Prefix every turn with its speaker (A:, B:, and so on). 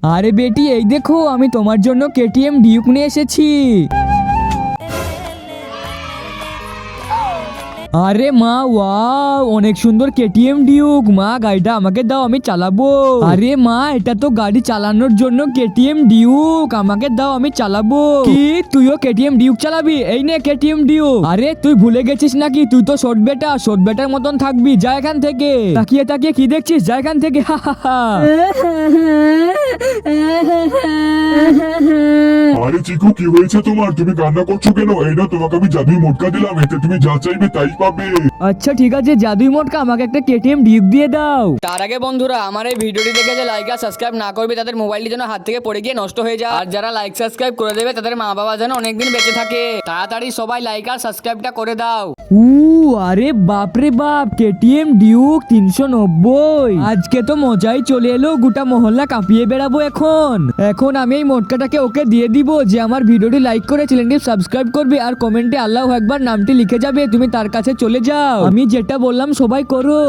A: আরে বেটি, এই দেখো আমি তোমার জন্য কেটিএম ডিউক নিয়ে এসেছি। আরে মা, ওয়াও, অনেক সুন্দর কেটিএম ডিউক। মা, গাড়িটা আমাকে দাও, আমি চালাবো। আরে মা, এটা তো গাড়ি চালানোর জন্য কেটিএম ডিউক, আমাকে দাও, আমি চালাবো। কি, তুইও কেটিএম ডিউক চালাবি? এই নে কেটিএম ডিউক। আরে তুই ভুলে গেছিস নাকি? তুই তো ছোট বেটা, ছোট বেটার মতন থাকবি। যা এখান থেকে। তাকিয়ে তাকিয়ে কি দেখছিস? যা এখান থেকে। হা হা হা।
B: আরে চিকু, কি হয়েছে তোমার? তুমি কান্না করছো কেন? এই না, তোমাকে আমি জাদুই মোটকা দিলাম, এতে তুমি যা চাইবে তাই পাবে।
A: আচ্ছা ঠিক আছে, জাদুই মোটকা, আমাকে একটা কেটিএম ডিউক দিয়ে দাও। তার আগে বন্ধুরা, আমার এই ভিডিওটি দেখে যে লাইক আর সাবস্ক্রাইব না করবে তাদের মোবাইলটি যেন হাত থেকে পড়ে গিয়ে নষ্ট হয়ে যায়। আর যারা লাইক সাবস্ক্রাইব করে দেবে তাদের মা বাবা যেন অনেকদিন বেঁচে থাকে। তাড়াতাড়ি সবাই লাইক আর সাবস্ক্রাইবটা করে দাও। আরে বাপরে বাপ, কেটিএম ডিউক 390। আজকে তো মজাই চলে এলো, গোটা মহল্লা কাঁপিয়ে বেড়াবো। এখন আমি এই মোটকাটাকে ওকে দিয়ে দিব যে আমার ভিডিওটি লাইক করে চ্যানেলটি সাবস্ক্রাইব করবে আর কমেন্টে আল্লাহু আকবার নামটি লিখে যাবে। তুমি তার কাছে চলে যাও, আমি যেটা বললাম সবাই করো।